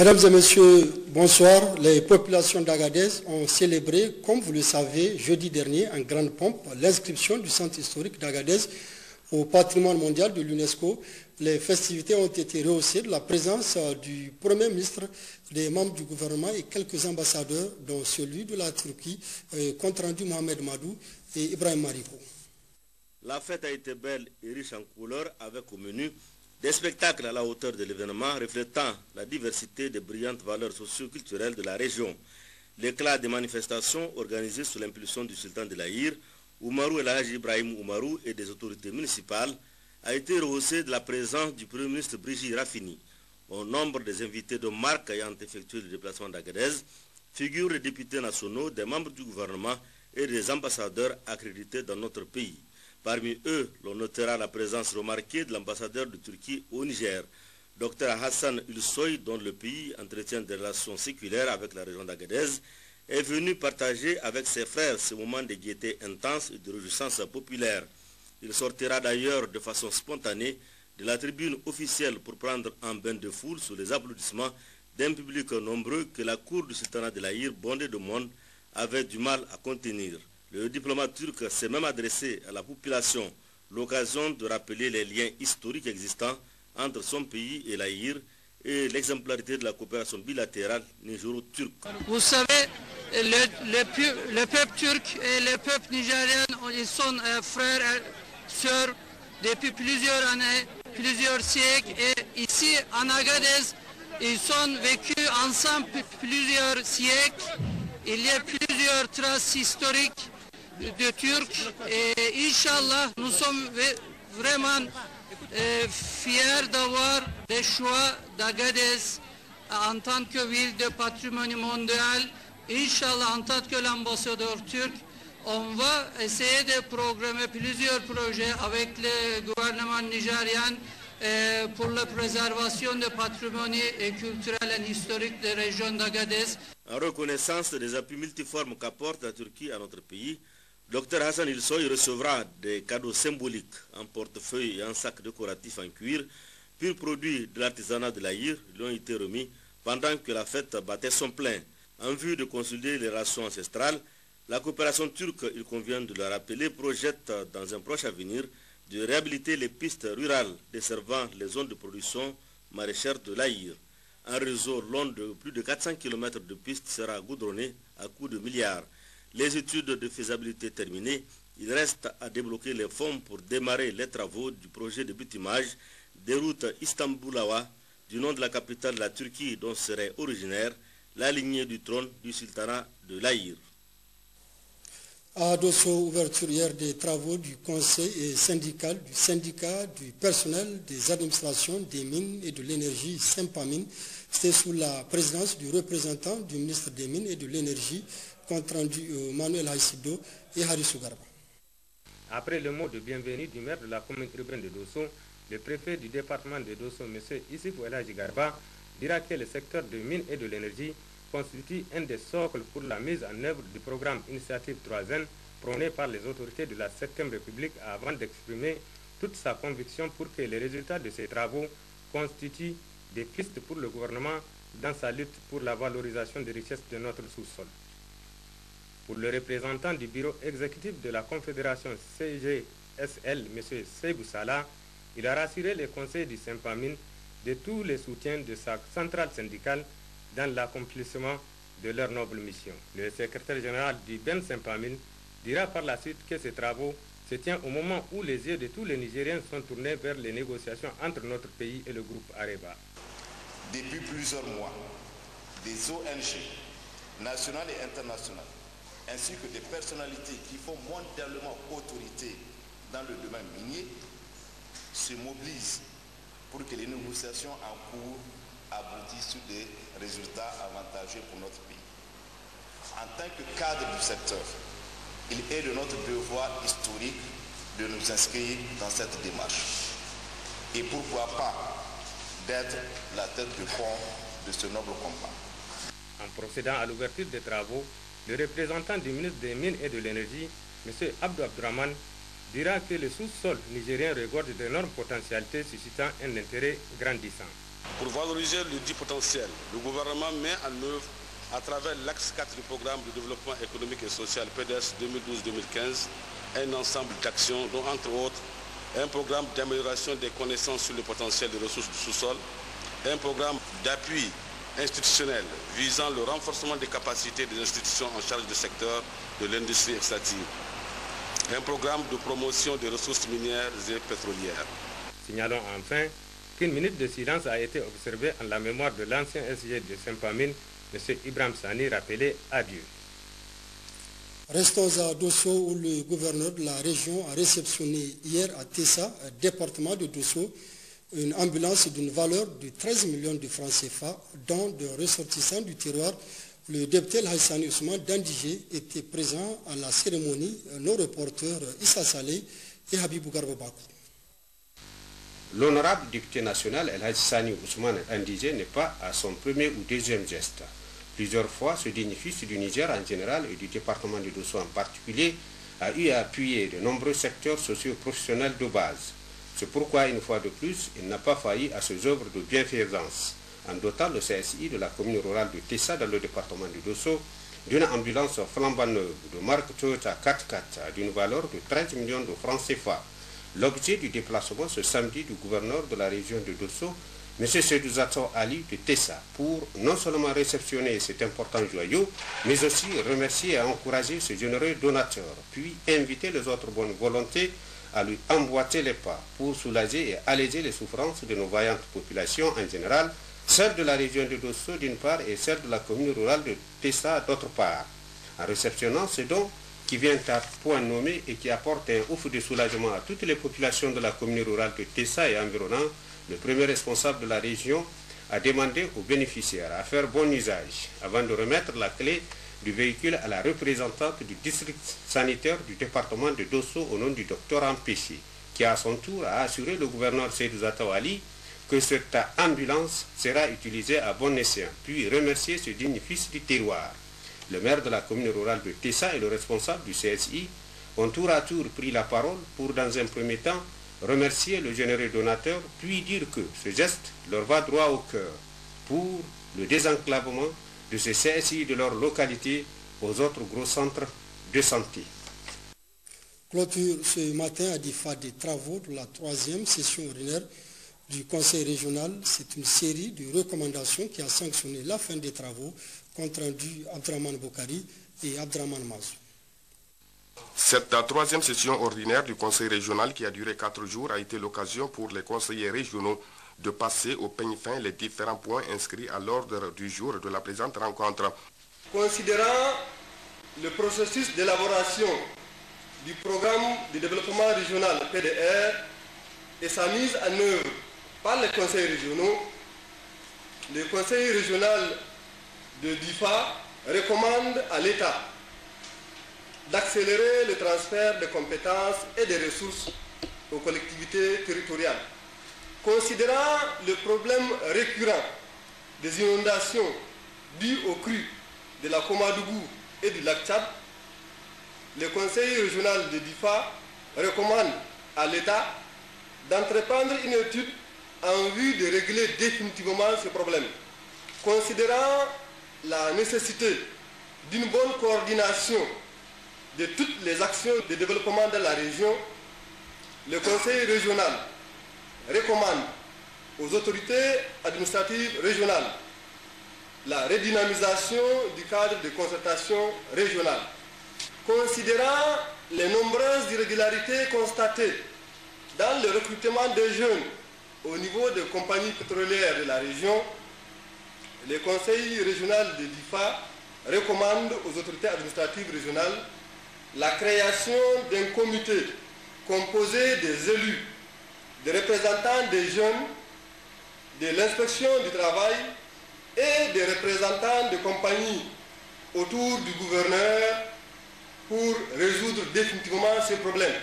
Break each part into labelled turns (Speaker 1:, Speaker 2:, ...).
Speaker 1: Mesdames et messieurs, bonsoir. Les populations d'Agadez ont célébré, comme vous le savez, jeudi dernier, en grande pompe, l'inscription du centre historique d'Agadez au patrimoine mondial de l'UNESCO. Les festivités ont été rehaussées de la présence du Premier ministre, des membres du gouvernement et quelques ambassadeurs, dont celui de la Turquie, compte rendu Mohamed Madou et Ibrahim Mariko.
Speaker 2: La fête a été belle et riche en couleurs, avec au menu des spectacles à la hauteur de l'événement reflétant la diversité des brillantes valeurs socio-culturelles de la région. L'éclat des manifestations organisées sous l'impulsion du sultan de l'Aïr, Oumarou El Hadji Ibrahim Oumarou et des autorités municipales a été rehaussé de la présence du Premier ministre Brigitte Raffini. Au nombre des invités de marque ayant effectué le déplacement d'Agadez figurent les députés nationaux, des membres du gouvernement et des ambassadeurs accrédités dans notre pays. Parmi eux, l'on notera la présence remarquée de l'ambassadeur de Turquie au Niger, Dr Hassan Ülsoy, dont le pays entretient des relations séculaires avec la région d'Agadez, est venu partager avec ses frères ce moment de gaieté intense et de réjouissance populaire. Il sortira d'ailleurs de façon spontanée de la tribune officielle pour prendre un bain de foule sous les applaudissements d'un public nombreux que la cour du sultanat de l'Aïr, bondée de monde, avait du mal à contenir. Le diplomate turc s'est même adressé à la population, l'occasion de rappeler les liens historiques existants entre son pays et l'Aïr et l'exemplarité de la coopération bilatérale nigéro-turque.
Speaker 3: Vous savez, le peuple turc et le peuple nigérien, ils sont frères et sœurs depuis plusieurs années, plusieurs siècles. Et ici, en Agadez, ils sont vécus ensemble plusieurs siècles. Il y a plusieurs traces historiques de Turcs et Inch'Allah, nous sommes vraiment fiers d'avoir le choix d'Agadez en tant que ville de patrimoine mondial. Inch'Allah, en tant que l'ambassadeur turc, on va essayer de programmer plusieurs projets avec le gouvernement nigérien pour la préservation du patrimoine culturel et historique de la région d'Agadez.
Speaker 2: En reconnaissance des appuis multiformes qu'apporte la Turquie à notre pays, Dr Hassan Ülsoy recevra des cadeaux symboliques, un portefeuille et un sac décoratif en cuir, pur produit de l'artisanat de l'Aïr, lui ont été remis pendant que la fête battait son plein. En vue de consolider les relations ancestrales, la coopération turque, il convient de le rappeler, projette dans un proche avenir de réhabiliter les pistes rurales desservant les zones de production maraîchère de l'Aïr. Un réseau long de plus de 400 km de pistes sera goudronné à coût de milliards. Les études de faisabilité terminées, il reste à débloquer les fonds pour démarrer les travaux du projet de bitumage des routes Istanbul-Awa, du nom de la capitale de la Turquie dont serait originaire la lignée du trône du sultanat de l'Aïr.
Speaker 1: À Dosso, ouverture hier des travaux du conseil syndical, du syndicat, du personnel, des administrations, des mines et de l'énergie Sempamine. C'était sous la présidence du représentant du ministre des Mines et de l'Énergie, compte rendu Manuel Haïssido et Harissou Garba.
Speaker 4: Après le mot de bienvenue du maire de la commune urbaine de Dosso, le préfet du département de Dosso, M. Issifou El Hadji Garba, dira que le secteur de mines et de l'énergie constitue un des socles pour la mise en œuvre du programme Initiative 3N prôné par les autorités de la 7e République avant d'exprimer toute sa conviction pour que les résultats de ces travaux constituent des pistes pour le gouvernement dans sa lutte pour la valorisation des richesses de notre sous-sol. Pour le représentant du bureau exécutif de la Confédération CGSL, M. Seibou Salah, il a rassuré les conseils du Sempamine de tous les soutiens de sa centrale syndicale dans l'accomplissement de leur noble mission. Le secrétaire général du Ben Sempamine dira par la suite que ces travaux se tiennent au moment où les yeux de tous les Nigériens sont tournés vers les négociations entre notre pays et le groupe Areva.
Speaker 5: Depuis plusieurs mois, des ONG nationales et internationales, ainsi que des personnalités qui font mondialement autorité dans le domaine minier, se mobilisent pour que les négociations en cours aboutissent sur des résultats avantageux pour notre pays. En tant que cadre du secteur, il est de notre devoir historique de nous inscrire dans cette démarche. Et pourquoi pas d'être la tête de pont de ce noble combat.
Speaker 4: En procédant à l'ouverture des travaux, le représentant du ministre des Mines et de l'Énergie, M. Abdou Abdourahmane, dira que le sous-sol nigérien regorge d'énormes potentialités suscitant un intérêt grandissant.
Speaker 6: Pour valoriser le dit potentiel, le gouvernement met en œuvre, à travers l'axe 4 du programme de développement économique et social PDS 2012-2015, un ensemble d'actions dont, entre autres, un programme d'amélioration des connaissances sur le potentiel des ressources du sous-sol, un programme d'appui institutionnel visant le renforcement des capacités des institutions en charge du secteur de l'industrie extractive, un programme de promotion des ressources minières et pétrolières.
Speaker 4: Signalons enfin qu'une minute de silence a été observée en la mémoire de l'ancien SG de Saint-Pamine, M. Ibrahim Sani, rappelé à Dieu.
Speaker 1: Restons à Dosso où le gouverneur de la région a réceptionné hier à Tessa, département de Dosso, une ambulance d'une valeur de 13 millions de francs CFA, dont de ressortissants du terroir. Le député Haïssani Ousmane d'Andigé était présent à la cérémonie. Nos reporters Issa Saleh et Habibou Garbobakou.
Speaker 7: L'honorable député national El Haïssani Ousmane Andigé n'est pas à son premier ou deuxième geste. Plusieurs fois, ce digne fils du Niger en général et du département de Dosso en particulier a eu à appuyer de nombreux secteurs socio-professionnels de base. C'est pourquoi, une fois de plus, il n'a pas failli à ses œuvres de bienfaisance, en dotant le CSI de la commune rurale de Tessa dans le département de Dosso d'une ambulance flambant neuve de marque Toyota 4x4 d'une valeur de 13 millions de francs CFA. L'objet du déplacement ce samedi du gouverneur de la région de Dosso, M. Seydouzato Ali de Tessa, pour non seulement réceptionner cet important joyau, mais aussi remercier et encourager ce généreux donateur, puis inviter les autres bonnes volontés à lui emboîter les pas pour soulager et alléger les souffrances de nos vaillantes populations en général, celles de la région de Dosso d'une part et celles de la commune rurale de Tessa d'autre part. En réceptionnant ce don qui vient à point nommé et qui apporte un ouf de soulagement à toutes les populations de la commune rurale de Tessa et environnant, le premier responsable de la région a demandé aux bénéficiaires à faire bon usage avant de remettre la clé du véhicule à la représentante du district sanitaire du département de Dosso au nom du docteur Ampessi, qui à son tour a assuré le gouverneur Seydouzato Ali que cette ambulance sera utilisée à bon escient, puis remercier ce digne fils du terroir. Le maire de la commune rurale de Tessa et le responsable du CSI ont tour à tour pris la parole pour, dans un premier temps, remercier le généreux donateur, puis dire que ce geste leur va droit au cœur pour le désenclavement de ces CSI de leur localité aux autres gros centres de santé.
Speaker 1: Clôture ce matin à Difa des travaux de la 3e session ordinaire du Conseil régional. C'est une série de recommandations qui a sanctionné la fin des travaux, compte rendu Abdraman Boukari et Abdraman Mazou.
Speaker 8: Cette 3e session ordinaire du Conseil régional qui a duré 4 jours a été l'occasion pour les conseillers régionaux de passer au peigne fin les différents points inscrits à l'ordre du jour de la présente rencontre.
Speaker 9: Considérant le processus d'élaboration du programme de développement régional PDR et sa mise en œuvre par les conseils régionaux, le Conseil régional de Difa recommande à l'État d'accélérer le transfert de compétences et de ressources aux collectivités territoriales. Considérant le problème récurrent des inondations dues aux crues de la Komadougou et du lac Tchad, le Conseil régional de Difa recommande à l'État d'entreprendre une étude en vue de régler définitivement ce problème. Considérant la nécessité d'une bonne coordination de toutes les actions de développement de la région, le Conseil régional recommande aux autorités administratives régionales la redynamisation du cadre de concertation régionale. Considérant les nombreuses irrégularités constatées dans le recrutement des jeunes au niveau des compagnies pétrolières de la région, le Conseil régional de Difa recommande aux autorités administratives régionales la création d'un comité composé des élus, des représentants des jeunes, de l'inspection du travail et des représentants de compagnies autour du gouverneur pour résoudre définitivement ces problèmes.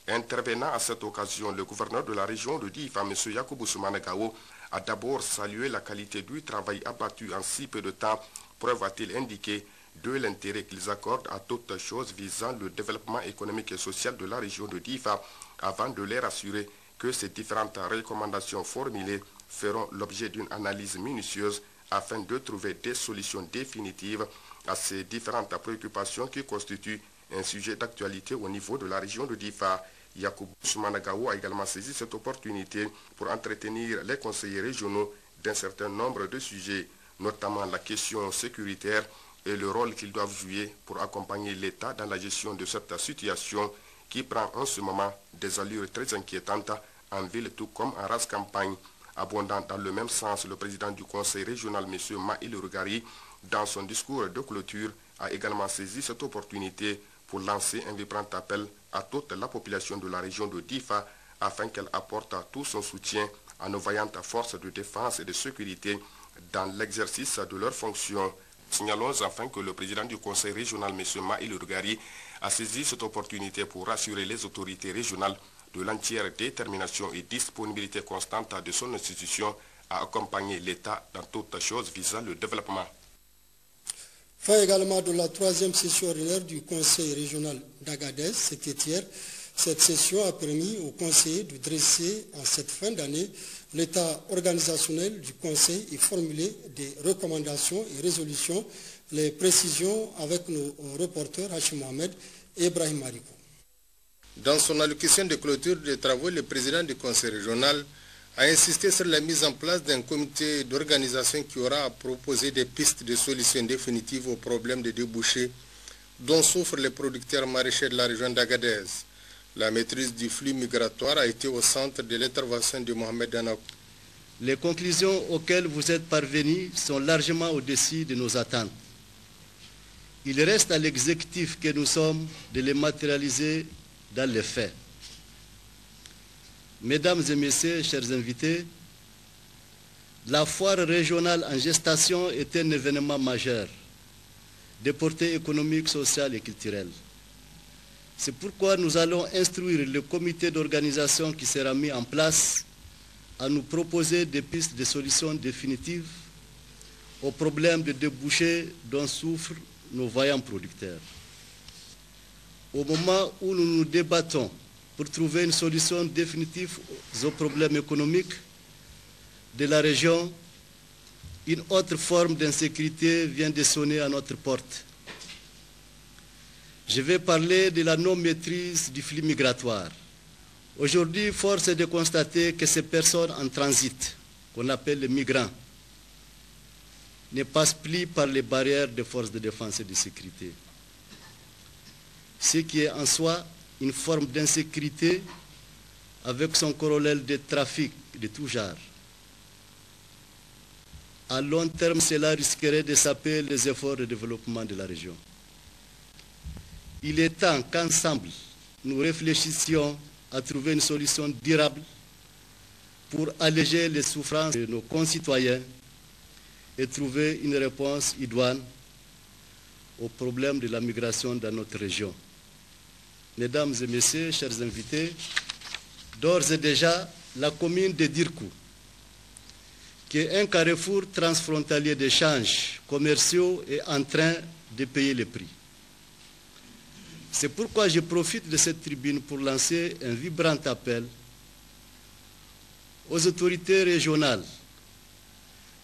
Speaker 8: Intervenant à cette occasion, le gouverneur de la région de Difa, M. Yakoubou Soumane Gao, a d'abord salué la qualité du travail abattu en si peu de temps, preuve a-t-il indiqué de l'intérêt qu'ils accordent à toutes choses visant le développement économique et social de la région de Difa, avant de les rassurer que ces différentes recommandations formulées feront l'objet d'une analyse minutieuse afin de trouver des solutions définitives à ces différentes préoccupations qui constituent un sujet d'actualité au niveau de la région de Difa. Yacoubou Soumana Gao a également saisi cette opportunité pour entretenir les conseillers régionaux d'un certain nombre de sujets, notamment la question sécuritaire et le rôle qu'ils doivent jouer pour accompagner l'État dans la gestion de cette situation qui prend en ce moment des allures très inquiétantes en ville tout comme en race campagne. Abondant dans le même sens, le président du conseil régional, M. Maïl Rugari, dans son discours de clôture, a également saisi cette opportunité pour lancer un vibrant appel à toute la population de la région de Difa afin qu'elle apporte tout son soutien à nos vaillantes forces de défense et de sécurité dans l'exercice de leurs fonctions. Signalons enfin que le président du conseil régional, M. Maïl Rugari, a saisi cette opportunité pour rassurer les autorités régionales de l'entière détermination et disponibilité constante de son institution à accompagner l'État dans toutes choses visant le développement.
Speaker 1: Fin également de la troisième session ordinaire du Conseil régional d'Agadez, c'était hier. Cette session a permis aux conseillers de dresser en cette fin d'année l'état organisationnel du Conseil et formuler des recommandations et résolutions. Les précisions avec nos reporters Hachim Mohamed et Ibrahim Mariko.
Speaker 10: Dans son allocution de clôture des travaux, le président du Conseil régional a insisté sur la mise en place d'un comité d'organisation qui aura à proposer des pistes de solutions définitives aux problèmes de débouchés dont souffrent les producteurs maraîchers de la région d'Agadez. La maîtrise du flux migratoire a été au centre de l'intervention de Mohamed Danakou.
Speaker 11: Les conclusions auxquelles vous êtes parvenus sont largement au-dessus de nos attentes. Il reste à l'exécutif que nous sommes de les matérialiser dans les faits. Mesdames et messieurs, chers invités, la foire régionale en gestation est un événement majeur de portée économique, sociale et culturelle. C'est pourquoi nous allons instruire le comité d'organisation qui sera mis en place à nous proposer des pistes de solutions définitives aux problèmes de débouchés dont souffrent nos vaillants producteurs. Au moment où nous nous débattons pour trouver une solution définitive aux problèmes économiques de la région, une autre forme d'insécurité vient de sonner à notre porte. Je vais parler de la non-maîtrise du flux migratoire. Aujourd'hui, force est de constater que ces personnes en transit, qu'on appelle les migrants, ne passent plus par les barrières des forces de défense et de sécurité. Ce qui est en soi une forme d'insécurité avec son corollaire de trafic de tout genre. À long terme, cela risquerait de saper les efforts de développement de la région. Il est temps qu'ensemble, nous réfléchissions à trouver une solution durable pour alléger les souffrances de nos concitoyens et trouver une réponse idoine au problème de la migration dans notre région. Mesdames et messieurs, chers invités, d'ores et déjà, la commune de Dirkou, qui est un carrefour transfrontalier d'échanges commerciaux, est en train de payer les prix. C'est pourquoi je profite de cette tribune pour lancer un vibrant appel aux autorités régionales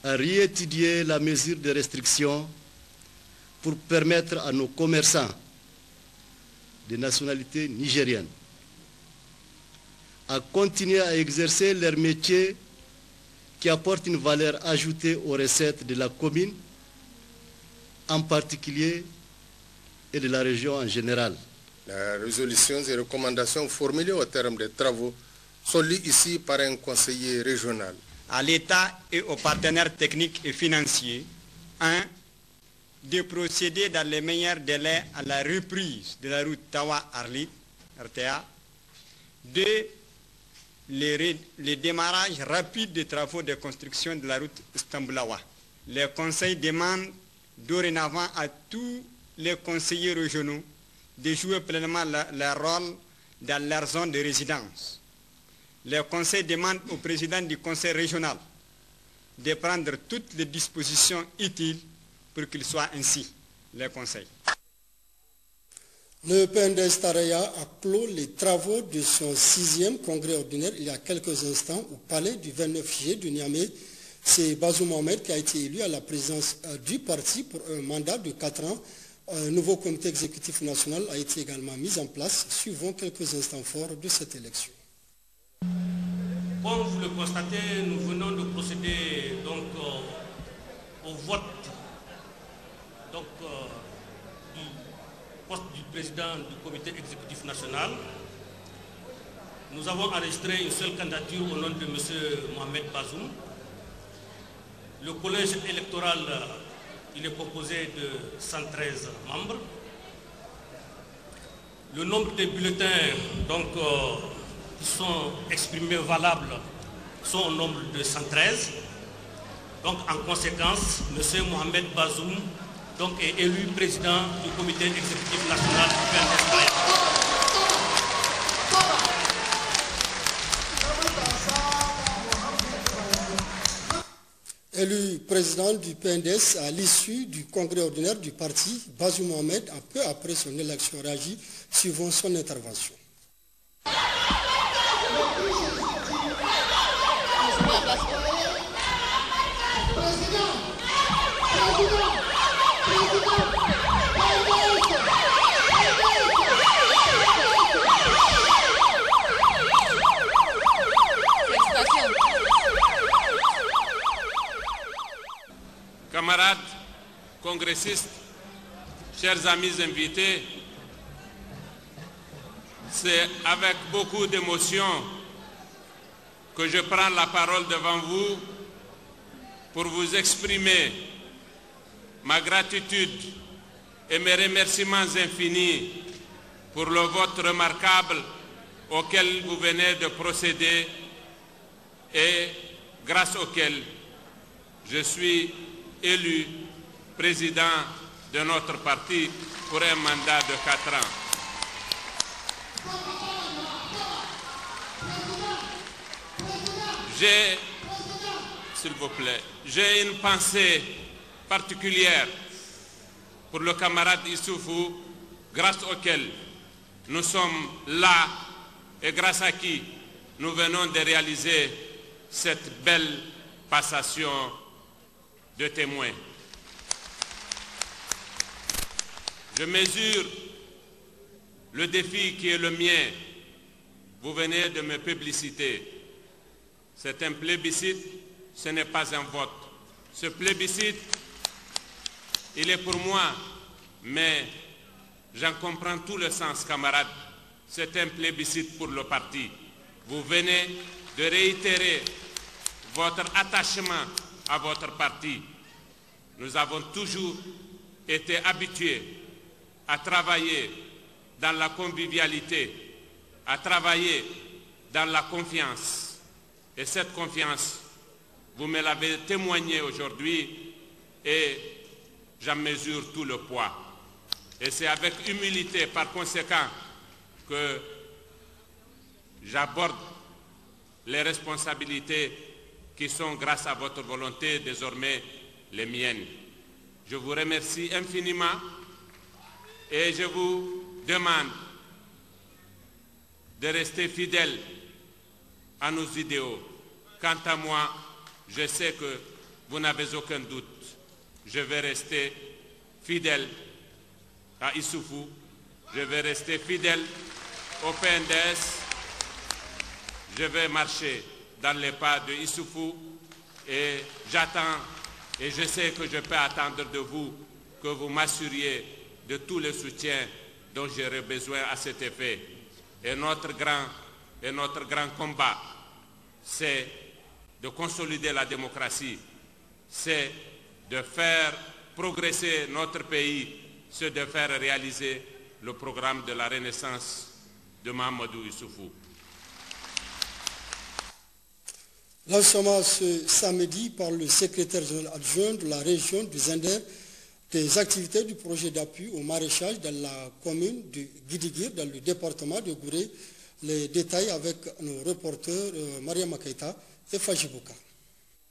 Speaker 11: à réétudier la mesure de restriction pour permettre à nos commerçants de nationalité nigérienne à continuer à exercer leur métier qui apporte une valeur ajoutée aux recettes de la commune, en particulier, et de la région en général.
Speaker 10: Les résolutions et recommandations formulées au terme des travaux sont lues ici par un conseiller régional.
Speaker 12: À l'État et aux partenaires techniques et financiers, 1. De procéder dans les meilleurs délais à la reprise de la route Tawa-Arlit, RTA. 2. Le démarrage rapide des travaux de construction de la route Istanbul-Awa. Les conseils demandent dorénavant à tous les conseillers régionaux de jouer pleinement leur rôle dans leur zone de résidence. Les conseils demandent au président du conseil régional de prendre toutes les dispositions utiles pour qu'il soit ainsi, les conseils.
Speaker 1: Le PNDS Taraya a clos les travaux de son 6e congrès ordinaire il y a quelques instants au palais du 29 juillet de Niamey. C'est Bazoum Mohamed qui a été élu à la présidence du parti pour un mandat de 4 ans. Un nouveau comité exécutif national a été également mis en place. Suivons quelques instants forts de cette élection.
Speaker 13: Comme vous le constatez, nous venons de procéder donc, au vote du poste du président du comité exécutif national. Nous avons enregistré une seule candidature au nom de M. Mohamed Bazoum. Le collège électoral, il est composé de 113 membres. Le nombre de bulletins qui sont exprimés valables sont au nombre de 113. Donc en conséquence, M. Mohamed Bazoum est élu président du comité exécutif national du PNDS.
Speaker 1: Élu président du PNDS à l'issue du congrès ordinaire du parti, Bazoum Mohamed a peu après son élection réagi, suivant son intervention.
Speaker 6: Camarades, congressistes, chers amis invités, c'est avec beaucoup d'émotion que je prends la parole devant vous pour vous exprimer ma gratitude et mes remerciements infinis pour le vote remarquable auquel vous venez de procéder et grâce auquel je suis élu président de notre parti pour un mandat de 4 ans. S'il vous plaît, j'ai une pensée particulière pour le camarade Issoufou, grâce auquel nous sommes là et grâce à qui nous venons de réaliser cette belle passation de témoins. Je mesure le défi qui est le mien. Vous venez de me publiciter. C'est un plébiscite, ce n'est pas un vote. Ce plébiscite, il est pour moi, mais j'en comprends tout le sens, camarades. C'est un plébiscite pour le parti. Vous venez de réitérer votre attachement à votre parti. Nous avons toujours été habitués à travailler dans la convivialité, à travailler dans la confiance. Et cette confiance, vous me l'avez témoigné aujourd'hui et j'en mesure tout le poids. Et c'est avec humilité, par conséquent, que j'aborde les responsabilités qui sont, grâce à votre volonté, désormais les miennes. Je vous remercie infiniment et je vous demande de rester fidèles à nos idéaux. Quant à moi, je sais que vous n'avez aucun doute. Je vais rester fidèle à Issoufou, je vais rester fidèle au PNDS, je vais marcher dans les pas de Issoufou et j'attends et je sais que je peux attendre de vous que vous m'assuriez de tout le soutien dont j'aurai besoin à cet effet. Et notre grand combat, c'est de consolider la démocratie, c'est de faire progresser notre pays, c'est de faire réaliser le programme de la renaissance de Mahamadou Issoufou.
Speaker 1: Lancement ce samedi par le secrétaire général adjoint de la région du Zender des activités du projet d'appui au maraîchage dans la commune de Guidigir, dans le département de Gouré. Les détails avec nos reporters Maria Makaita et Fajibouka.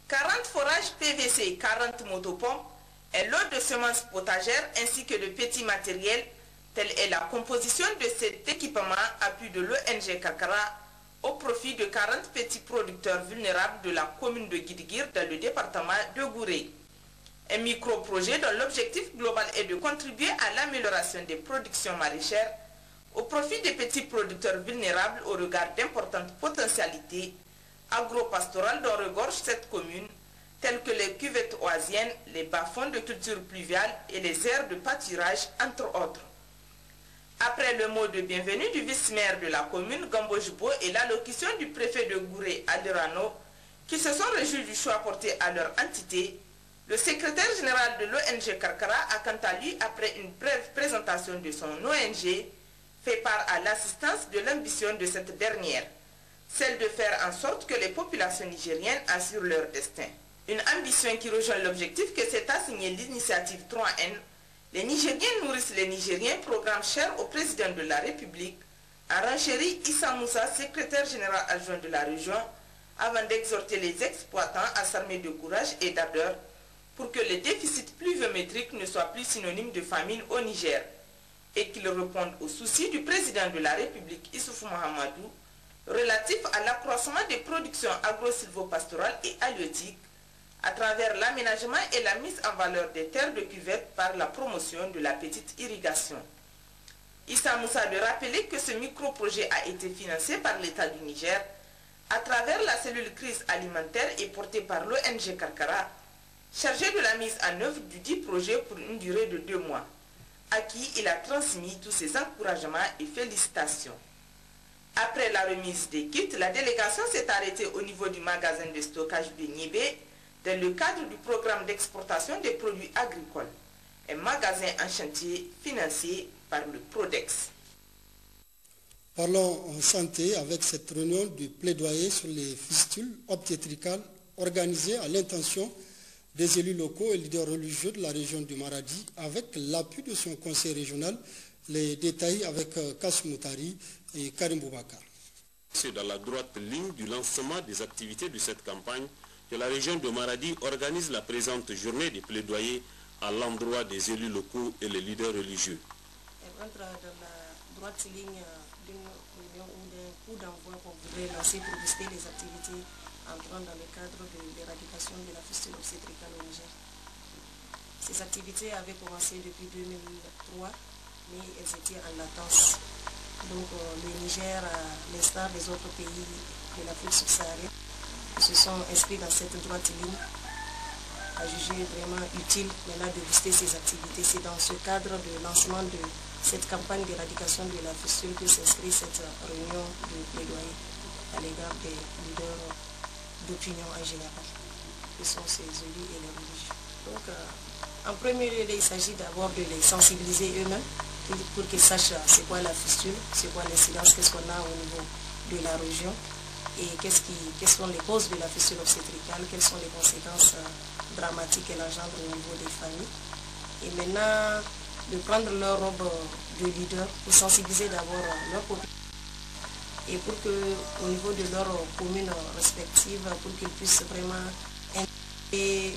Speaker 14: 40 forages PVC et 40 motopompes, un lot de semences potagères ainsi que de petits matériels Telle est la composition de cet équipement appui de l'ONG Karkara au profit de 40 petits producteurs vulnérables de la commune de Guidigir dans le département de Gouré. Un micro-projet dont l'objectif global est de contribuer à l'amélioration des productions maraîchères au profit des petits producteurs vulnérables au regard d'importantes potentialités agro-pastorales dont regorge cette commune, telles que les cuvettes oasiennes, les bas-fonds de culture pluviale et les aires de pâturage, entre autres. Après le mot de bienvenue du vice-maire de la commune, Gambo Jubo, et l'allocution du préfet de Gouré, Adirano, qui se sont réjouis du choix porté à leur entité, le secrétaire général de l'ONG Karkara a quant à lui, après une brève présentation de son ONG, fait part à l'assistance de l'ambition de cette dernière, celle de faire en sorte que les populations nigériennes assurent leur destin. Une ambition qui rejoint l'objectif que s'est assigné l'initiative 3N. Les Nigériens nourrissent les Nigériens, programme cher au président de la République, a renchéri Issa Moussa, secrétaire général adjoint de la région, avant d'exhorter les exploitants à s'armer de courage et d'ardeur pour que les déficits pluviométriques ne soient plus synonymes de famine au Niger et qu'ils répondent aux soucis du président de la République, Issoufou Mahamadou, relatif à l'accroissement des productions agro-silvopastorales et halieutiques à travers l'aménagement et la mise en valeur des terres de cuvette par la promotion de la petite irrigation. Issa Moussa de rappeler que ce micro-projet a été financé par l'État du Niger à travers la cellule crise alimentaire et porté par l'ONG Karkara, chargée de la mise en œuvre du dit projet pour une durée de 2 mois, à qui il a transmis tous ses encouragements et félicitations. Après la remise des kits, la délégation s'est arrêtée au niveau du magasin de stockage de Niébé dans le cadre du programme d'exportation des produits agricoles, un magasin en chantier financé par le Prodex.
Speaker 1: Parlons en santé avec cette réunion de plaidoyer sur les fistules obstétricales organisée à l'intention des élus locaux et leaders religieux de la région du Maradi avec l'appui de son conseil régional. Les détails avec Kassou Moutari et Karim Boubacar.
Speaker 15: C'est dans la droite ligne du lancement des activités de cette campagne que la région de Maradi organise la présente journée de plaidoyer à l'endroit des élus locaux et les leaders religieux.
Speaker 16: Elle rentre dans la droite ligne d'une réunion ou d'un coup d'envoi qu'on voudrait lancer pour booster les activités entrant dans le cadre de l'éradication de la fistule obstétricale au Niger. Ces activités avaient commencé depuis 2003, mais elles étaient en latence. Donc le Niger, à l'instar des autres pays de l'Afrique subsaharienne, se sont inscrits dans cette droite ligne, a jugé vraiment utile maintenant de booster ces activités. C'est dans ce cadre de lancement de cette campagne d'éradication de la fistule que s'inscrit cette réunion de plaidoyer à l'égard des leaders d'opinion en général, que sont ces élus et les religieux. Donc en premier lieu, il s'agit d'abord de les sensibiliser eux-mêmes pour qu'ils sachent c'est quoi la fistule, c'est quoi l'incidence, qu'est-ce qu'on a au niveau de la région et quelles sont les causes de la fistule obstétricale, quelles sont les conséquences dramatiques qu'elle engendre au niveau des familles. Et maintenant, de prendre leur robe de leader pour sensibiliser d'abord leur population et pour qu'au niveau de leurs communes respectives, pour qu'ils puissent vraiment intégrer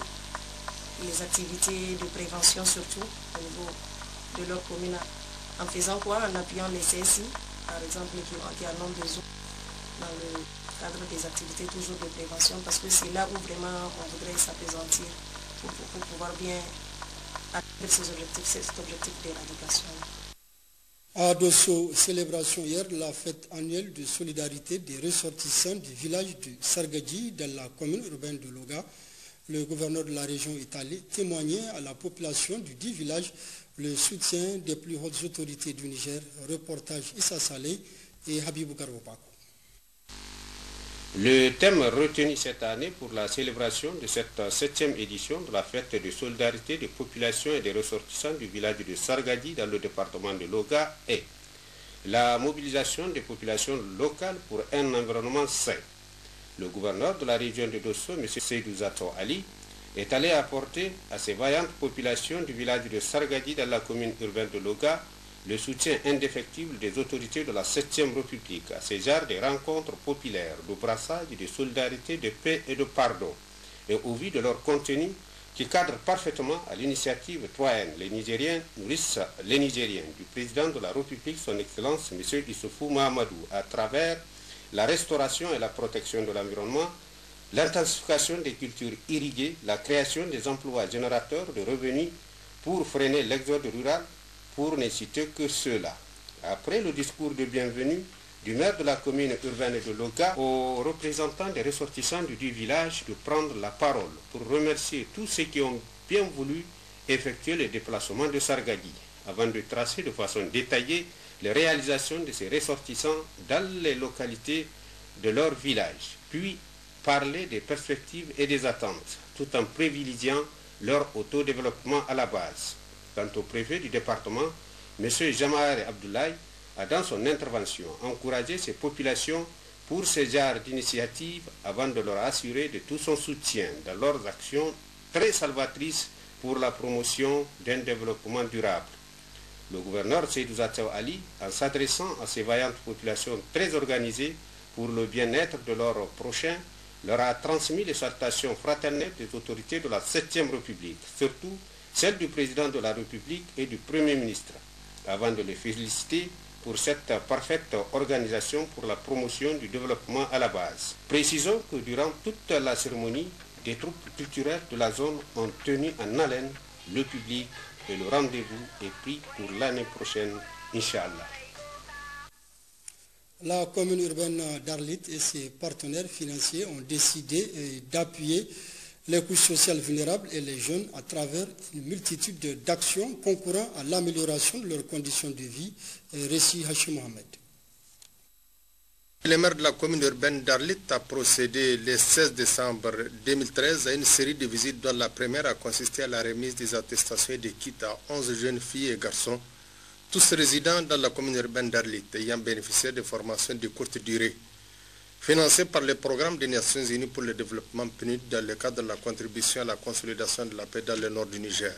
Speaker 16: les activités de prévention surtout au niveau de leur commune. En faisant quoi? En appuyant les CSI, par exemple, qui en ont besoin dans le cadre des activités toujours de prévention, parce que c'est là où vraiment on voudrait s'apaisantir pour pouvoir bien atteindre cet objectif d'éradication.
Speaker 1: À Dosso, célébration hier de la fête annuelle de solidarité des ressortissants du village de Sargadji dans la commune urbaine de Loga. Le gouverneur de la région Italie témoignait à la population du dit village le soutien des plus hautes autorités du Niger. Reportage Issa Saleh et Habibou Garobako.
Speaker 7: Le thème retenu cette année pour la célébration de cette 7e édition de la fête de solidarité des populations et des ressortissants du village de Sargadji dans le département de Loga est la mobilisation des populations locales pour un environnement sain. Le gouverneur de la région de Dosso, M. Seydou Zato Ali, est allé apporter à ces vaillantes populations du village de Sargadji dans la commune urbaine de Loga le soutien indéfectible des autorités de la 7e République à ces genres de rencontres populaires, de brassage, de solidarité, de paix et de pardon. Et au vu de leur contenu, qui cadre parfaitement à l'initiative 3N. Les Nigériens nourrissent les Nigériens du président de la République, son Excellence M. Issoufou Mahamadou, à travers la restauration et la protection de l'environnement, l'intensification des cultures irriguées, la création des emplois générateurs de revenus pour freiner l'exode rural, pour ne citer que ceux-là. Après le discours de bienvenue du maire de la commune urbaine de Loga, aux représentants des ressortissants du village de prendre la parole pour remercier tous ceux qui ont bien voulu effectuer le déplacement de Sargadi, avant de tracer de façon détaillée les réalisations de ces ressortissants dans les localités de leur village, puis parler des perspectives et des attentes, tout en privilégiant leur autodéveloppement à la base. Quant au préfet du département, M. Jamar Abdoulaye, a dans son intervention encouragé ces populations pour ce genre d'initiative avant de leur assurer de tout son soutien dans leurs actions très salvatrices pour la promotion d'un développement durable. Le gouverneur Seydou Zatao Ali, en s'adressant à ces vaillantes populations très organisées pour le bien-être de leurs prochains, leur a transmis les salutations fraternelles des autorités de la 7e République, surtout celles du président de la République et du Premier ministre, avant de les féliciter pour cette parfaite organisation pour la promotion du développement à la base. Précisons que durant toute la cérémonie, des troupes culturelles de la zone ont tenu en haleine le public et le rendez-vous est pris pour l'année prochaine, Inch'Allah.
Speaker 1: La commune urbaine d'Arlit et ses partenaires financiers ont décidé d'appuyer les couches sociales vulnérables et les jeunes à travers une multitude d'actions concourant à l'amélioration de leurs conditions de vie. Récit Hachim Mohamed.
Speaker 10: Le maire de la commune urbaine d'Arlit a procédé le 16 décembre 2013 à une série de visites dont la première a consisté à la remise des attestations et des kits à 11 jeunes filles et garçons, tous résidant dans la commune urbaine d'Arlit, ayant bénéficié de formations de courte durée, financées par le programme des Nations Unies pour le développement PNUD dans le cadre de la contribution à la consolidation de la paix dans le nord du Niger.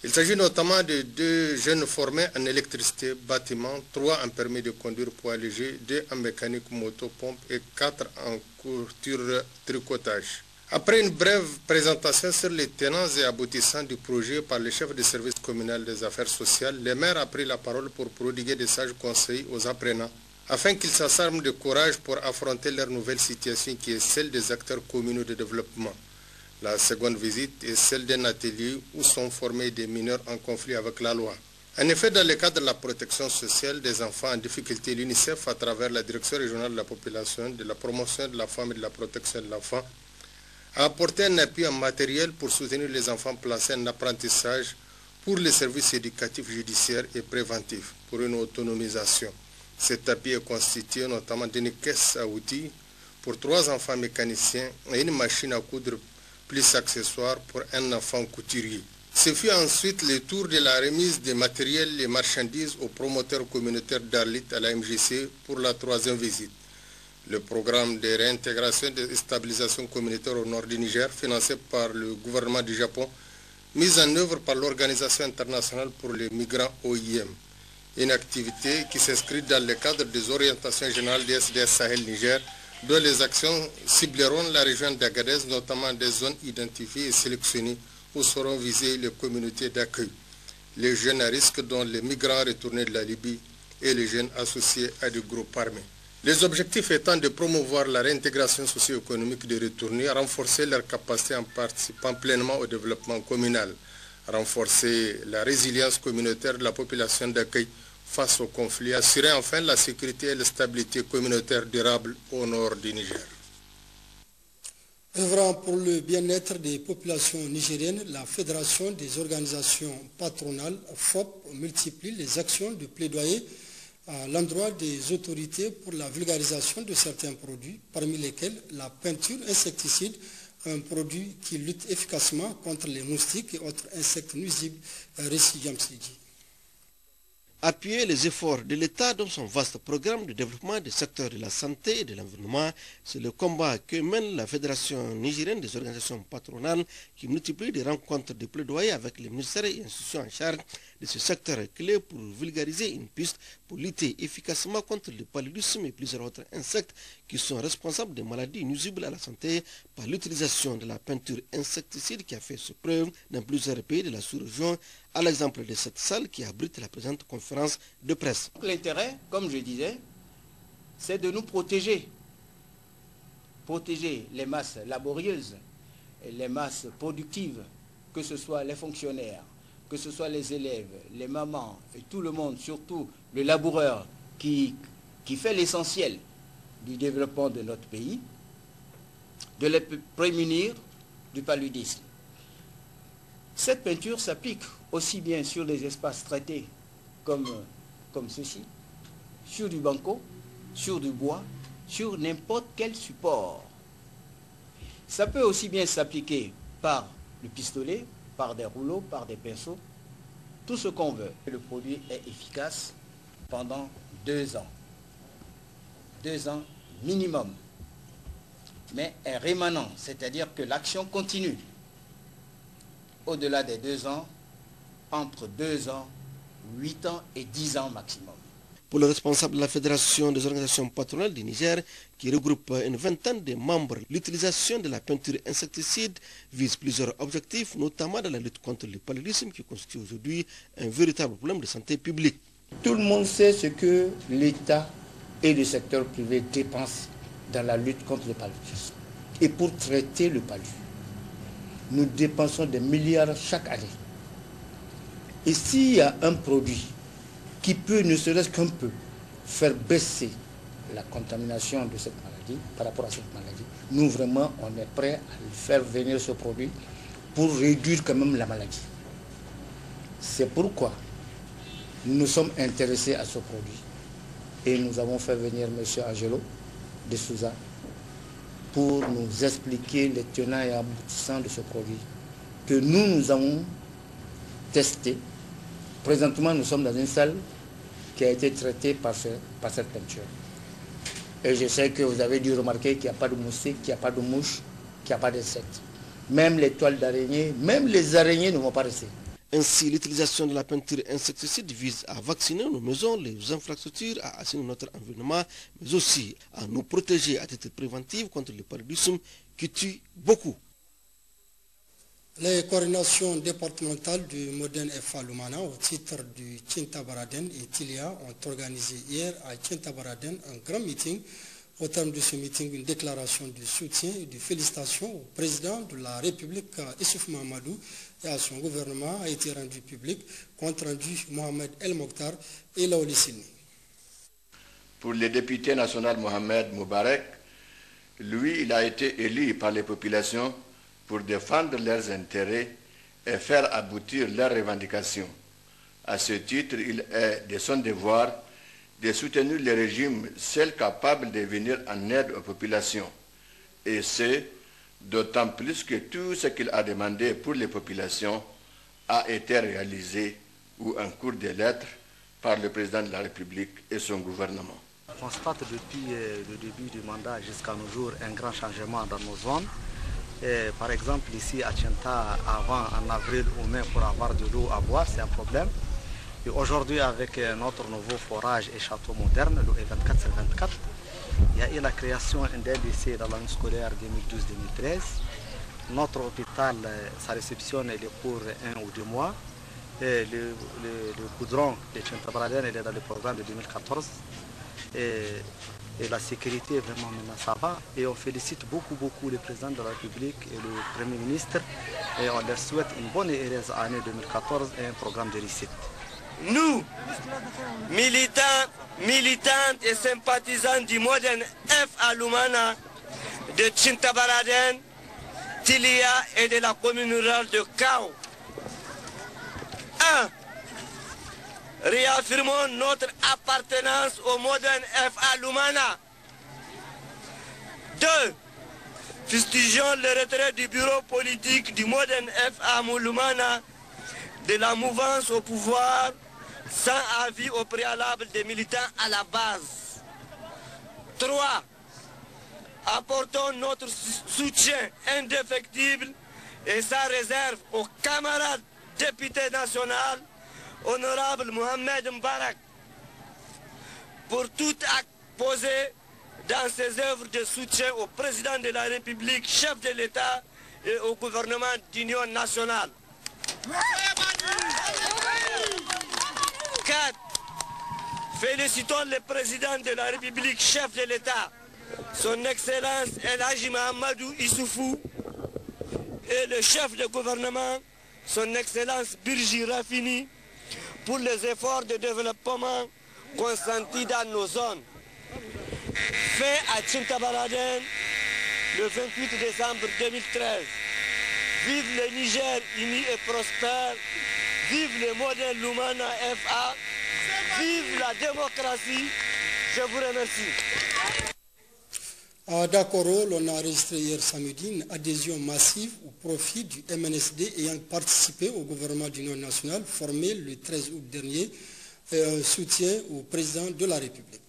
Speaker 10: Il s'agit notamment de 2 jeunes formés en électricité, bâtiment, 3 en permis de conduire poids léger, 2 en mécanique moto-pompe et 4 en couture tricotage. Après une brève présentation sur les tenants et aboutissants du projet par le chef du service communal des affaires sociales, le maire a pris la parole pour prodiguer des sages conseils aux apprenants, afin qu'ils s'arment de courage pour affronter leur nouvelle situation qui est celle des acteurs communaux de développement. La seconde visite est celle d'un atelier où sont formés des mineurs en conflit avec la loi. En effet, dans le cadre de la protection sociale des enfants en difficulté, l'UNICEF, à travers la Direction régionale de la population, de la promotion de la femme et de la protection de l'enfant, a apporté un appui en matériel pour soutenir les enfants placés en apprentissage pour les services éducatifs, judiciaires et préventifs, pour une autonomisation. Cet appui est constitué notamment d'une caisse à outils pour 3 enfants mécaniciens et une machine à coudre plus accessoires pour un enfant couturier. Ce fut ensuite le tour de la remise des matériels et marchandises aux promoteurs communautaires d'Arlit à la MJC pour la 3e visite. Le programme de réintégration et de stabilisation communautaire au nord du Niger, financé par le gouvernement du Japon, mis en œuvre par l'Organisation internationale pour les migrants OIM. Une activité qui s'inscrit dans le cadre des orientations générales du SDS Sahel Niger, dont les actions cibleront la région d'Agadez, notamment des zones identifiées et sélectionnées où seront visées les communautés d'accueil, les jeunes à risque dont les migrants retournés de la Libye et les jeunes associés à des groupes armés. Les objectifs étant de promouvoir la réintégration socio-économique des retournés, renforcer leur capacité en participant pleinement au développement communal, renforcer la résilience communautaire de la population d'accueil face au conflit, assurer enfin la sécurité et la stabilité communautaire durable au nord du Niger.
Speaker 1: Œuvrant pour le bien-être des populations nigériennes, la Fédération des organisations patronales, FOP, multiplie les actions de plaidoyer à l'endroit des autorités pour la vulgarisation de certains produits, parmi lesquels la peinture insecticide, un produit qui lutte efficacement contre les moustiques et autres insectes nuisibles. Récit Yamsidi.
Speaker 17: Appuyer les efforts de l'État dans son vaste programme de développement des secteurs de la santé et de l'environnement, c'est le combat que mène la Fédération nigérienne des organisations patronales qui multiplie des rencontres de plaidoyer avec les ministères et institutions en charge de ce secteur clé pour vulgariser une piste pour lutter efficacement contre le paludisme et plusieurs autres insectes qui sont responsables de maladies nuisibles à la santé par l'utilisation de la peinture insecticide qui a fait ses preuves dans plusieurs pays de la sous-région, à l'exemple de cette salle qui abrite la présente conférence de presse.
Speaker 18: L'intérêt, comme je disais, c'est de nous protéger. Protéger les masses laborieuses, et les masses productives, que ce soit les fonctionnaires, que ce soit les élèves, les mamans et tout le monde, surtout le laboureur qui fait l'essentiel du développement de notre pays, de les prémunir du paludisme. Cette peinture s'applique aussi bien sur les espaces traités comme ceci, sur du banco, sur du bois, sur n'importe quel support. Ça peut aussi bien s'appliquer par le pistolet, par des rouleaux, par des pinceaux, tout ce qu'on veut. Le produit est efficace pendant 2 ans. 2 ans minimum. Mais est rémanent, c'est-à-dire que l'action continue. Au-delà des 2 ans, entre 2 ans, 8 ans et 10 ans maximum.
Speaker 17: Pour le responsable de la Fédération des organisations patronales du Niger, qui regroupe une vingtaine de membres, l'utilisation de la peinture insecticide vise plusieurs objectifs, notamment dans la lutte contre le paludisme qui constitue aujourd'hui un véritable problème de santé publique.
Speaker 18: Tout le monde sait ce que l'État et le secteur privé dépensent dans la lutte contre le paludisme. Et pour traiter le paludisme, nous dépensons des milliards chaque année. Et s'il y a un produit qui peut, ne serait-ce qu'un peu, faire baisser la contamination de cette maladie, par rapport à cette maladie, nous vraiment, on est prêt à faire venir ce produit pour réduire quand même la maladie. C'est pourquoi nous sommes intéressés à ce produit. Et nous avons fait venir M. Angelo de Souza pour nous expliquer les tenants et aboutissants de ce produit que nous avons testé. Présentement, nous sommes dans une salle qui a été traitée par cette peinture. Et je sais que vous avez dû remarquer qu'il n'y a pas de moustiques, qu'il n'y a pas de mouches, qu'il n'y a pas d'insectes. Même les toiles d'araignées, même les araignées ne vont pas rester.
Speaker 17: Ainsi, l'utilisation de la peinture insecticide vise à vacciner nos maisons, les infrastructures, à assainir notre environnement, mais aussi à nous protéger à titre préventif contre le paludisme qui tue beaucoup.
Speaker 1: Les coordinations départementales du Modern FA Lumana au titre du Tintabaraden et Tilia ont organisé hier à Tintabaraden un grand meeting. Au terme de ce meeting, une déclaration de soutien et de félicitations au président de la République, Issouf Mahamadou, et à son gouvernement a été rendu public, compte rendu Mohamed El Mokhtar et Laoli Sini.
Speaker 19: Pour le député national Mohamed Moubarek, lui, il a été élu par les populations pour défendre leurs intérêts et faire aboutir leurs revendications. À ce titre, il est de son devoir de soutenir le régime seul capable de venir en aide aux populations. Et c'est d'autant plus que tout ce qu'il a demandé pour les populations a été réalisé ou en cours de lettres par le président de la République et son gouvernement.
Speaker 20: On constate depuis le début du mandat jusqu'à nos jours un grand changement dans nos zones. Et par exemple, ici à Tchenta, avant en avril ou mai, pour avoir de l'eau à boire, c'est un problème. Et aujourd'hui, avec notre nouveau forage et château moderne, le E24/24, il y a eu la création d'un lycée dans l'année scolaire 2012-2013. Notre hôpital, ça réceptionne les cours 1 ou 2 mois. Et le goudron de Tintabaraden est dans le programme de 2014. Et la sécurité, vraiment, maintenant, ça va. Et on félicite beaucoup le président de la République et le Premier ministre. Et on leur souhaite une bonne et heureuse année 2014 et un programme de réussite.
Speaker 21: Nous, militantes et sympathisants du Modern FA Lumana, de Tintabaraden, Tilia et de la commune rurale de Kao. 1. Réaffirmons notre appartenance au Modern FA Lumana. 2. Fustigeons le retrait du bureau politique du Modern FA Lumana de la mouvance au pouvoir sans avis au préalable des militants à la base. 3. Apportons notre soutien indéfectible et sans réserve aux camarades députés nationaux, honorable Mohamed Mbarak, pour tout acte posé dans ses œuvres de soutien au président de la République, chef de l'État et au gouvernement d'union nationale. 4. Félicitons le président de la République, chef de l'État, son Excellence El Hadji Mahamadou Issoufou, et le chef de gouvernement, son Excellence Birji Rafini, pour les efforts de développement consentis dans nos zones. Fait à Tchintabaladen le 28 décembre 2013. Vive le Niger uni et prospère. Vive le modèle Lumana FA. Vive la démocratie. Je vous remercie.
Speaker 1: À Dakoro, l'on a enregistré hier samedi une adhésion massive au profit du MNSD ayant participé au gouvernement d'union nationale formé le 13 août dernier et un soutien au président de la République.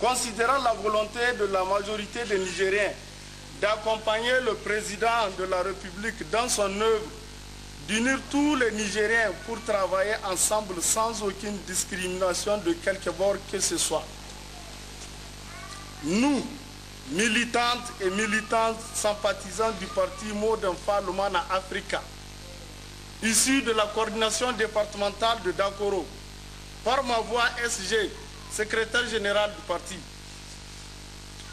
Speaker 3: Considérant la volonté de la majorité des Nigériens d'accompagner le président de la République dans son œuvre, d'unir tous les Nigériens pour travailler ensemble sans aucune discrimination de quelque bord que ce soit. Nous, militantes et militants sympathisants du parti Modern Lumana Africa, issus de la coordination départementale de Dakoro, par ma voix SG, secrétaire général du parti,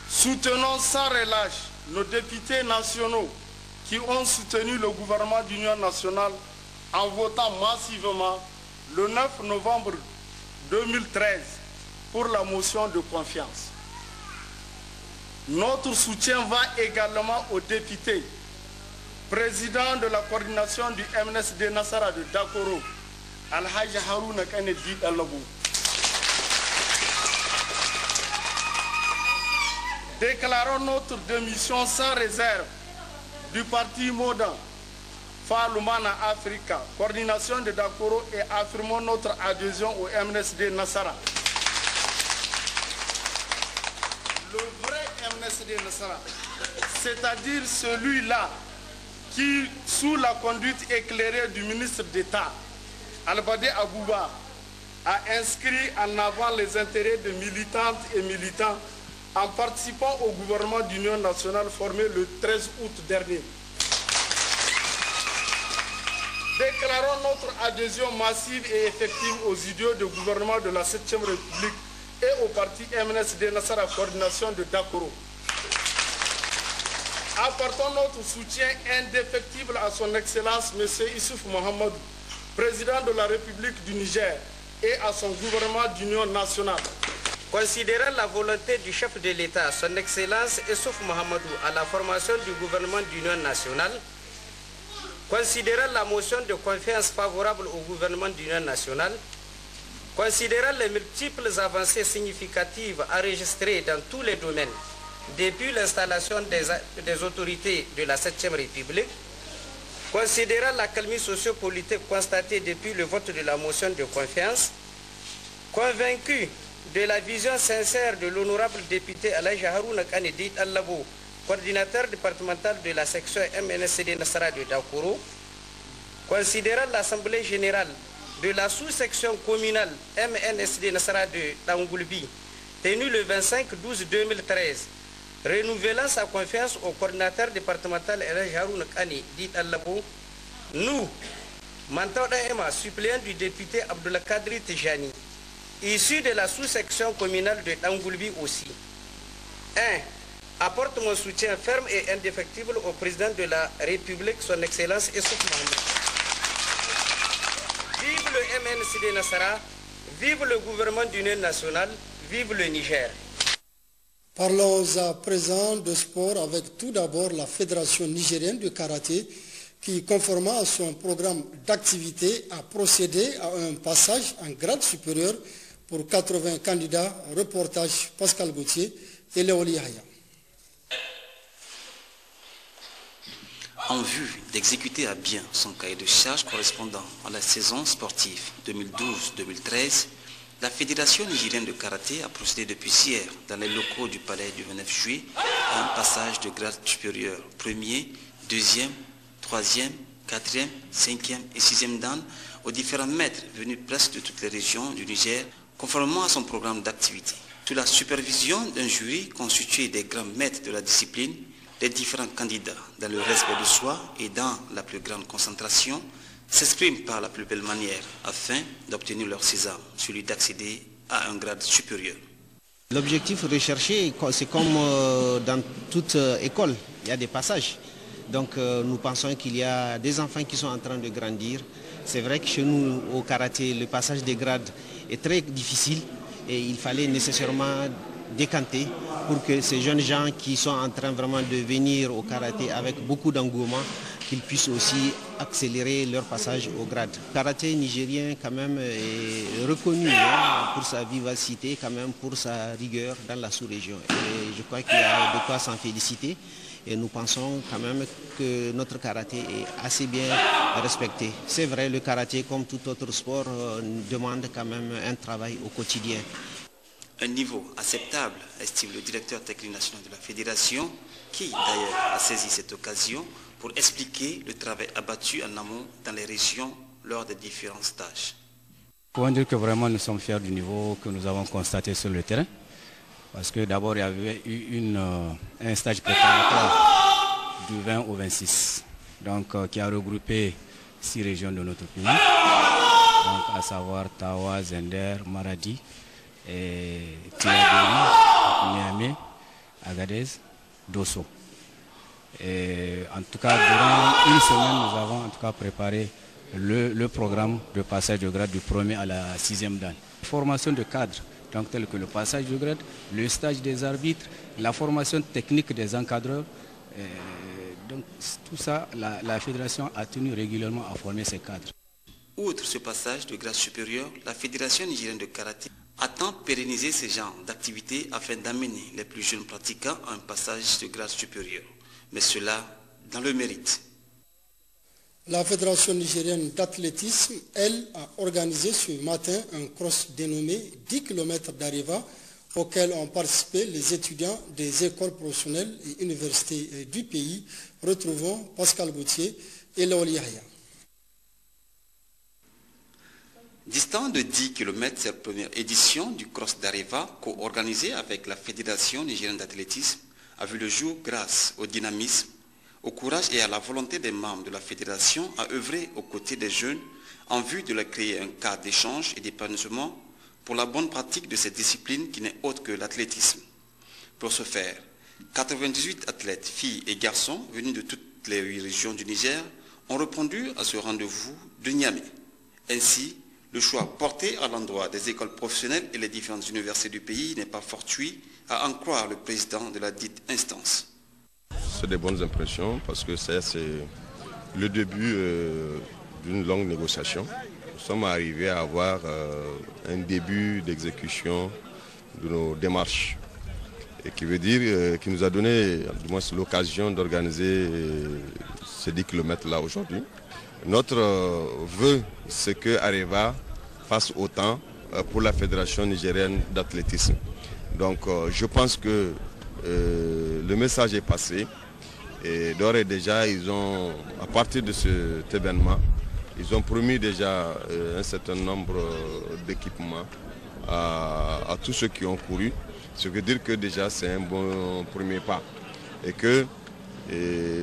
Speaker 3: soutenons sans relâche nos députés nationaux qui ont soutenu le gouvernement d'union nationale en votant massivement le 9 novembre 2013 pour la motion de confiance. Notre soutien va également aux députés, président de la coordination du MNSD Nassara de Dakoro, Al-Hajj Harouna Kanedi Alabou. Déclarons notre démission sans réserve du parti Modern Lumana Africa, coordination de Dakoro, et affirmons notre adhésion au MNSD Nassara. Le vrai MNSD Nassara, c'est-à-dire celui-là qui, sous la conduite éclairée du ministre d'État, Al-Bade Abouba, a inscrit en avant les intérêts des militantes et militants en participant au gouvernement d'union nationale formé le 13 août dernier. Déclarons notre adhésion massive et effective aux idéaux de gouvernement de la 7e République et au parti MNSD Nassara coordination de Dakoro. Apportons notre soutien indéfectible à son Excellence M. Issouf Mohamedou, président de la République du Niger, et à son gouvernement d'union nationale.
Speaker 22: Considérant la volonté du chef de l'État, son Excellence Issouf Mohamedou, à la formation du gouvernement d'union nationale, considérant la motion de confiance favorable au gouvernement d'union nationale, considérant les multiples avancées significatives enregistrées dans tous les domaines depuis l'installation des autorités de la 7e République, considérant l'accalmie sociopolitique constatée depuis le vote de la motion de confiance, convaincu de la vision sincère de l'honorable député Al-Hajj Harouna Kanedi Allabo, coordinateur départemental de la section MNSD Nassara de Dakoro, considérant l'Assemblée générale de la sous-section communale MNSD Nassara de Dangoulbi, tenue le 25/12/2013, renouvelant sa confiance au coordinateur départemental Al-Hajj Harouna Kanedi Allabo, nous, Mantauda Emma, suppléant du député Abdoulaye Kadri Tijani, issu de la sous-section communale de Dangoulbi aussi. 1. Apporte mon soutien ferme et indéfectible au président de la République, son Excellence Issouf Mohamedou. Vive le MNSD Nassara, vive le gouvernement d'union nationale, vive le Niger.
Speaker 1: Parlons à présent de sport avec tout d'abord la Fédération nigérienne de karaté qui, conformément à son programme d'activité, a procédé à un passage en grade supérieur pour 80 candidats. Reportage Pascal Gauthier et Léoli Haya.
Speaker 2: En vue d'exécuter à bien son cahier de charges correspondant à la saison sportive 2012-2013, la Fédération nigérienne de karaté a procédé depuis hier dans les locaux du palais du 29 juillet à un passage de grade supérieur 1er, 2e, 3e, 4e, 5e et 6e dan aux différents maîtres venus presque de toutes les régions du Niger, conformément à son programme d'activité. Sous la supervision d'un jury constitué des grands maîtres de la discipline, les différents candidats, dans le respect de soi et dans la plus grande concentration, s'expriment par la plus belle manière afin d'obtenir leur sésame, celui d'accéder à un grade supérieur.
Speaker 5: L'objectif recherché, c'est comme dans toute école, il y a des passages. Donc nous pensons qu'il y a des enfants qui sont en train de grandir. C'est vrai que chez nous, au karaté, le passage des grades est très difficile et il fallait nécessairement décanter pour que ces jeunes gens qui sont en train vraiment de venir au karaté avec beaucoup d'engouement, qu'ils puissent aussi accélérer leur passage au grade. Le karaté nigérien quand même est reconnu pour sa vivacité, quand même pour sa rigueur dans la sous-région. Et je crois qu'il y a de quoi s'en féliciter. Et nous pensons quand même que notre karaté est assez bien respecté. C'est vrai, le karaté, comme tout autre sport, demande quand même un travail au quotidien.
Speaker 2: Un niveau acceptable, estime le directeur technique national de la fédération, qui d'ailleurs a saisi cette occasion pour expliquer le travail abattu en amont dans les régions lors des différents stages.
Speaker 23: Pour dire que vraiment nous sommes fiers du niveau que nous avons constaté sur le terrain. Parce que d'abord il y avait eu un stage préparatoire du 20 au 26, donc qui a regroupé 6 régions de notre pays, donc à savoir Tawa, Zender, Maradi, Tilaberi, Niamey, Agadez, Dosso. Et en tout cas, durant une semaine, nous avons en tout cas préparé le programme de passage de grade du 1er à la 6e dan. Formation de cadres, donc tel que le passage de grade, le stage des arbitres, la formation technique des encadreurs. Donc tout ça, la fédération a tenu régulièrement à former ces cadres.
Speaker 2: Outre ce passage de grade supérieur, la Fédération nigérienne de karaté attend pérenniser ce genre d'activités afin d'amener les plus jeunes pratiquants à un passage de grade supérieur. Mais cela dans le mérite.
Speaker 1: La Fédération nigérienne d'athlétisme, elle, a organisé ce matin un cross dénommé 10 km d'Areva auquel ont participé les étudiants des écoles professionnelles et universités du pays. Retrouvons Pascal Gauthier et Laoli Yahya.
Speaker 2: Distant de 10 km, cette première édition du Cross d'Areva, co-organisée avec la Fédération nigérienne d'athlétisme, a vu le jour grâce au dynamisme, au courage et à la volonté des membres de la Fédération à œuvrer aux côtés des jeunes en vue de leur créer un cadre d'échange et d'épanouissement pour la bonne pratique de cette discipline qui n'est autre que l'athlétisme. Pour ce faire, 98 athlètes, filles et garçons venus de toutes les 8 régions du Niger ont répondu à ce rendez-vous de Niamey. Ainsi, le choix porté à l'endroit des écoles professionnelles et les différentes universités du pays n'est pas fortuit, à en croire le président de la dite instance.
Speaker 6: C'est des bonnes impressions parce que c'est le début d'une longue négociation. Nous sommes arrivés à avoir un début d'exécution de nos démarches et qui veut dire qui nous a donné du moins l'occasion d'organiser ces 10 km là aujourd'hui. Notre vœu, c'est que Areva fasse autant pour la Fédération nigérienne d'athlétisme. Donc je pense que le message est passé et d'ores et déjà, ils ont, à partir de cet événement, ils ont promis déjà un certain nombre d'équipements à tous ceux qui ont couru. Ce qui veut dire que déjà c'est un bon premier pas et que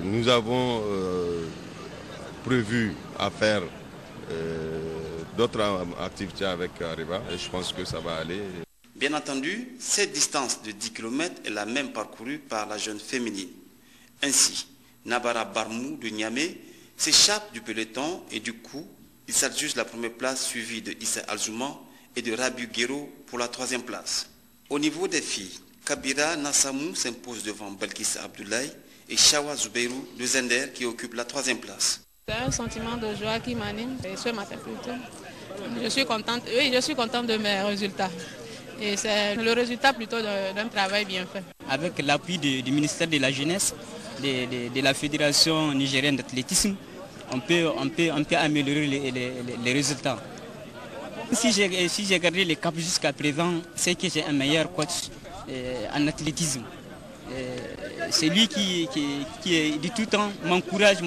Speaker 6: nous avons prévu à faire d'autres activités avec Areva et je pense que ça va aller.
Speaker 2: Bien entendu, cette distance de 10 km est la même parcourue par la jeune féminine. Ainsi, Nabara Barmou de Niamey s'échappe du peloton et du coup, il s'adjuge la première place suivie de Issa Alzouman et de Rabiu Guero pour la 3e place. Au niveau des filles, Kabira Nassamou s'impose devant Belkis Abdoulaye et Shawa Zoubeirou de Zender qui occupe la 3e place.
Speaker 24: C'est un sentiment de joie qui m'anime ce matin plutôt. Je suis contente de mes résultats. Et c'est le résultat plutôt d'un travail bien fait.
Speaker 4: Avec l'appui du ministère de la Jeunesse, de la Fédération nigérienne d'athlétisme, on peut améliorer les résultats. Si j'ai gardé les caps jusqu'à présent, c'est que j'ai un meilleur coach en athlétisme. C'est lui qui de tout temps m'encourage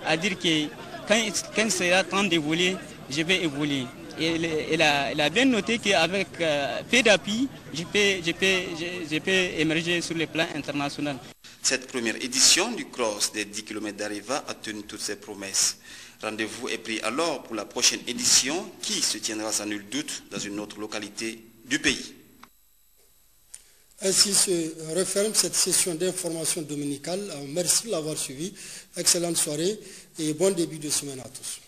Speaker 4: à dire que quand sera temps d'évoluer, je vais évoluer. Et il a bien noté qu'avec peu d'appui, je peux émerger sur le plan international.
Speaker 2: Cette première édition du cross des 10 km d'Areva a tenu toutes ses promesses. Rendez-vous est pris alors pour la prochaine édition qui se tiendra sans nul doute dans une autre localité du pays.
Speaker 1: Ainsi se referme cette session d'information dominicale. Merci de l'avoir suivi. Excellente soirée et bon début de semaine à tous.